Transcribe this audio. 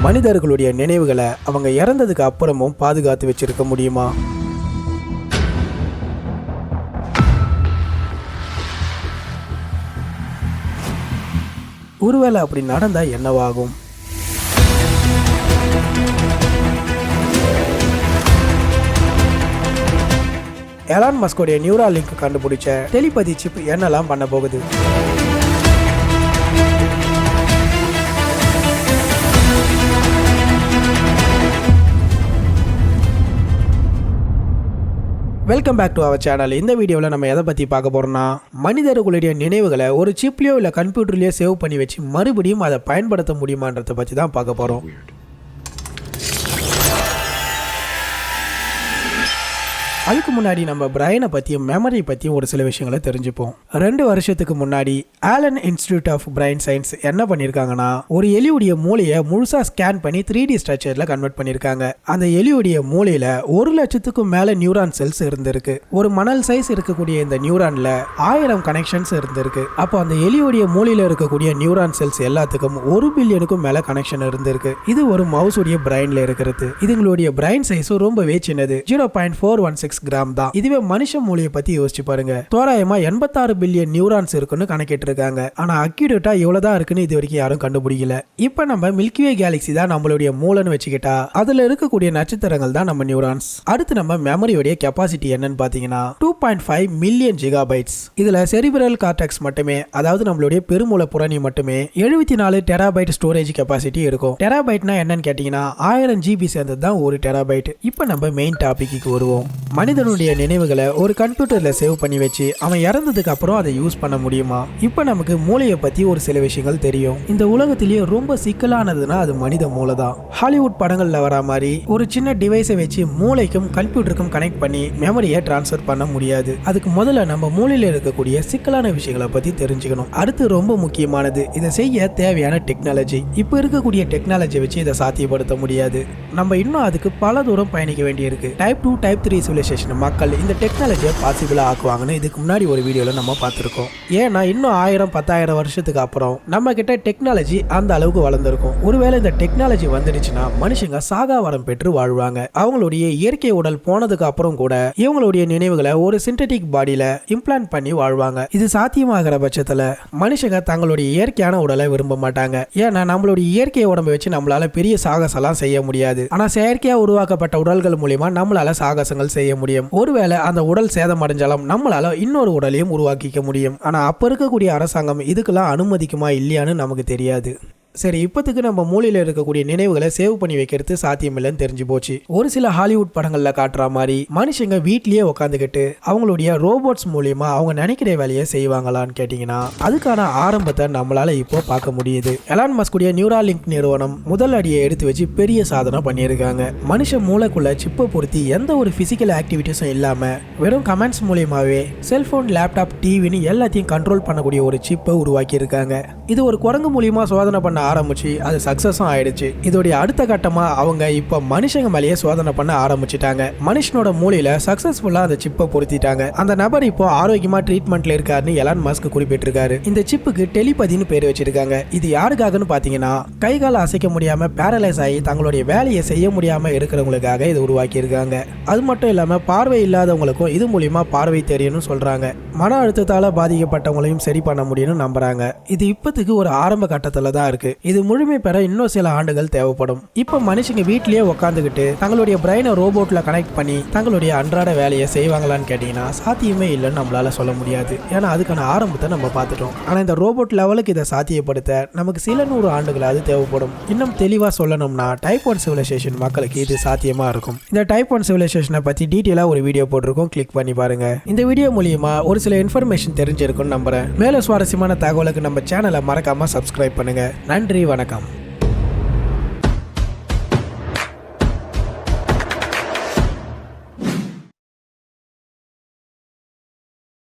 மனிதர்களுடைய நினைவுகளை அவங்க இறந்ததுக்கு அப்புறமும் பாதுகாத்து வச்சிருக்க முடியுமா? ஒருவேளை அப்படி நடந்தா என்னவாகும்? எலான் மஸ்கோடைய நியூராலிங்க் கண்டுபிடிச்ச டெலிபதி சிப் என்னெல்லாம் பண்ண போகுது? Welcome back to our channel. இந்த வீடியோவில் நம்ம எதை பற்றி பார்க்க போகிறோம்னா, மனிதர்களுடைய நினைவுகளை ஒரு சிப்லேயோ இல்லை கம்ப்யூட்டர்லேயோ சேவ் பண்ணி வச்சு மறுபடியும் அதை பயன்படுத்த முடியுமான்றதை பற்றி தான் பார்க்க போகிறோம். அதுக்கு முன்னாடி நம்ம பிரைனை பற்றியும் மெமரி பற்றியும் ஒரு சில விஷயங்களை தெரிஞ்சுப்போம். 2 வருஷத்துக்கு முன்னாடி Allen institute of brain science என்ன பண்ணியிருக்காங்கன்னா, ஒரு எலியுடைய மூளையை முழுசாக ஸ்கேன் பண்ணி 3D ஸ்ட்ரக்சரில் கன்வெர்ட் பண்ணியிருக்காங்க. அந்த எலியுடைய மூளையில் 1 லட்சத்துக்கும் மேலே நியூரான் செல்ஸ் இருந்திருக்கு. ஒரு மணல் சைஸ் இருக்கக்கூடிய இந்த நியூரானில் 1000 கனெக்ஷன்ஸ் இருந்திருக்கு. அப்போ அந்த எலியுடைய மூளையில் இருக்கக்கூடிய நியூரான் செல்ஸ் எல்லாத்துக்கும் 1 பில்லியனுக்கும் மேலே கனெக்ஷன் இருந்திருக்கு. இது ஒரு மவுஸுடைய பிரைன்ல இருக்கிறது. இதுங்களுடைய பிரைன் சைஸும் ரொம்பவே சின்னது, 0.416 கிராம் தான். இதுவே மனுஷ மூளையை பத்தி யோசிச்சு பாருங்க. தோராயமா 86 பில்லியன் நியூரான்ஸ் இருக்குன்னு கணக்கிட்டு இருக்காங்க. ஆனா அக்யூரேட்டா எவ்வளவுதான் இருக்குன்னு இது வரைக்கும் யாரும் கண்டுபிடிக்கல. இப்ப நம்ம மில்கிவே கேலக்சி தான் நம்மளுடைய மூளைன்னு வச்சுக்கிட்டா அதுல இருக்கக்கூடிய நட்சத்திரங்கள் தான் நம்ம நியூரான்ஸ். அடுத்து நம்ம மெமரியோடைய கெப்பாசிட்டி என்னன்னு பாத்தீங்கன்னா 2.5 மில்லியன் ஜிகாபைட்ஸ். இதுல செரிபிரல் கார்டெக்ஸ் மட்டுமே, அதாவது நம்மளுடைய பெருமூளை புறணி மட்டுமே 74 டெராபைட் ஸ்டோரேஜ் கெப்பாசிட்டி இருக்கும். டெராபைட்னா என்னன்னு கேட்டீங்கன்னா 1000 ஜிபி சேர்ந்தது தான் 1 டெராபைட். இப்ப நம்ம மெயின் டாபிக்கு வருவோம். மனிதனுடைய நினைவுகளை ஒரு கம்ப்யூட்டர்ல சேவ் பண்ணி வச்சு அவன் இறந்ததுக்கு அப்புறம் அதை யூஸ் பண்ண முடியுமா? இப்ப நமக்கு மூளையை பத்தி ஒரு சில விஷயங்கள் தெரியும். இந்த உலகத்திலேயே ரொம்ப சிக்கலானதுன்னா அது மனித மூளை தான். ஹாலிவுட் படங்கள்ல வர மாதிரி ஒரு சின்ன டிவைஸை வச்சு மூளைக்கும் கம்ப்யூட்டருக்கும் கனெக்ட் பண்ணி மெமரியை டிரான்ஸ்ஃபர் பண்ண முடியாது. அதுக்கு முதல்ல நம்ம மூளையில இருக்கக்கூடிய சிக்கலான விஷயங்களை பத்தி தெரிஞ்சுக்கணும். அடுத்து ரொம்ப முக்கியமானது, இதை செய்ய தேவையான டெக்னாலஜி. இப்ப இருக்கக்கூடிய டெக்னாலஜி வச்சு இதை சாத்தியப்படுத்த முடியாது. நம்ம இன்னும் அதுக்கு பல தூரம் பயணிக்க வேண்டியிருக்கு. டைப் 2 டைப் 3 சிவிலைசேஷன் மக்கள் இந்த டெக்னாலஜியை பாசிபிளா ஆக்குவாங்கன்னு இதுக்கு முன்னாடி ஒரு வீடியோல நம்ம பார்த்திருக்கோம். ஏன்னா இன்னும் 1000-10,000 வருஷத்துக்கு அப்புறம் நம்ம கிட்ட டெக்னாலஜி அந்த அளவுக்கு வளர்ந்துருக்கும். ஒருவேளை இந்த டெக்னாலஜி வந்துடுச்சுன்னா மனுஷங்க சாகா வரம் பெற்று வாழ்வாங்க. அவங்களுடைய இயற்கை உடல் போனதுக்கு அப்புறம் கூட இவங்களுடைய நினைவுகளை ஒரு சிந்தட்டிக் பாடியில இம்ப்ளான்ட் பண்ணி வாழ்வாங்க. இது சாத்தியமாகிற பட்சத்துல மனுஷங்க தங்களுடைய இயற்கையான உடலை விரும்ப மாட்டாங்க. ஏன்னா நம்மளுடைய இயற்கை உடம்பை வச்சு நம்மளால பெரிய சாகசெல்லாம் செய்ய முடியாது. ஆனா செயற்கையா உருவாக்கப்பட்ட உடல்கள் மூலியமா நம்மளால சாகசங்கள் செய்ய முடியும். ஒருவேளை அந்த உடல் சேதம் அடைஞ்சாலும் நம்மளால இன்னொரு உடலையும் உருவாக்கிக்க முடியும். ஆனா அப்ப இருக்கக்கூடிய அரசாங்கம் இதுக்கெல்லாம் அனுமதிக்குமா இல்லையான்னு நமக்கு தெரியாது. சரி, இப்போத்துக்கு நம்ம மூளையில் இருக்கக்கூடிய நினைவுகளை சேவ் பண்ணி வைக்கிறது சாத்தியமில்லைன்னு தெரிஞ்சு போச்சு. ஒரு சில ஹாலிவுட் படங்கள்ல காட்டுற மாதிரி மனுஷங்க வீட்லயே உட்காந்துக்கிட்டு அவங்களுடைய ரோபோட்ஸ் மூலியமா அவங்க நினைக்கிற வேலையை செய்வாங்களான்னு கேட்டீங்கன்னா அதுக்கான ஆரம்பத்தை நம்மளால இப்போ பார்க்க முடியுது. எலான் மஸ்குடைய நியூராலிங்க் நிறுவனம் முதல் அடியை எடுத்து வச்சு பெரிய சாதனை பண்ணியிருக்காங்க. மனுஷ மூளைக்குள்ள சிப்பை பொருத்தி எந்த ஒரு பிசிக்கல் ஆக்டிவிட்டிஸும் இல்லாம வெறும் கமெண்ட்ஸ் மூலியமாவே செல்போன், லேப்டாப், டிவின்னு எல்லாத்தையும் கண்ட்ரோல் பண்ணக்கூடிய ஒரு சிப்பை உருவாக்கி இருக்காங்க. இது ஒரு குரங்கு மூலியமா சோதனை பண்ண ஆரம்பிச்சு அது சக்சஸும் ஆயிடுச்சு. இதோடைய அடுத்த கட்டமா அவங்க இப்ப மனுஷங்க மேலேயே சோதனை பண்ண ஆரம்பிச்சுட்டாங்க. மனுஷனோட மூளையில சக்சஸ்ஃபுல்லா அந்த சிப்பை பொருத்திட்டாங்க. அந்த நபர் இப்போ ஆரோக்கியமா ட்ரீட்மெண்ட்ல இருக்காருன்னு எலான் மஸ்க் குறிப்பிட்டிருக்காரு. இந்த சிப்புக்கு டெலிபதின்னு பேர் வச்சிருக்காங்க. இது யாருக்காகன்னு பாத்தீங்கன்னா கை கால அசைக்க முடியாம பேரலைஸ் ஆகி தங்களுடைய வேலையை செய்ய முடியாம இருக்கிறவங்களுக்காக இது உருவாக்கி இருக்காங்க. அது மட்டும் இல்லாம பார்வை இல்லாதவங்களுக்கும் இது மூலியமா பார்வை தெரியும்னு சொல்றாங்க. மன அழுத்தத்தால பாதிக்கப்பட்டவங்களையும் சரி பண்ண முடியும்னு நம்புறாங்க. இது இப்பத்துக்கு ஒரு ஆரம்ப கட்டத்துல தான் இருக்கு. இது முழுமை பெற இன்னும் சில ஆண்டுகள் தேவைப்படும். இப்ப மனுஷங்க வீட்லயே உட்காந்துக்கிட்டு தங்களுடைய பிரைனை ரோபோட்ல கனெக்ட் பண்ணி தங்களுடைய அன்றாட வேலையை செய்வாங்களான்னு கேட்டீங்கன்னா சாத்தியமே இல்லைன்னு நம்மளால சொல்ல முடியாது. ஏன்னா அதுக்கான ஆரம்பத்தை நம்ம பார்த்துட்டோம். ஆனா இந்த ரோபோட் லெவலுக்கு இதை சாத்தியப்படுத்த நமக்கு சில 100 ஆண்டுகளாவது தேவைப்படும். இன்னும் தெளிவா சொல்லணும்னா டைப் 1 சிவிலைசேஷன் மக்களுக்கு இது சாத்தியமா இருக்கும். இந்த டைப் 1 சிவிலைசேஷனை பத்தி டீட்டெயிலா ஒரு வீடியோ போட்டிருக்கோம், கிளிக் பண்ணி பாருங்க. இந்த வீடியோ மூலியமா ஒரு சில இன்ஃபர்மேஷன் தெரிஞ்சிருக்கும்னு நம்புறேன். மேலும் சுவாரஸ்யமான தகவலுக்கு நம்ம சேனலை மறக்காம சப்ஸ்கிரைப் பண்ணுங்க. நன்றி, வணக்கம்.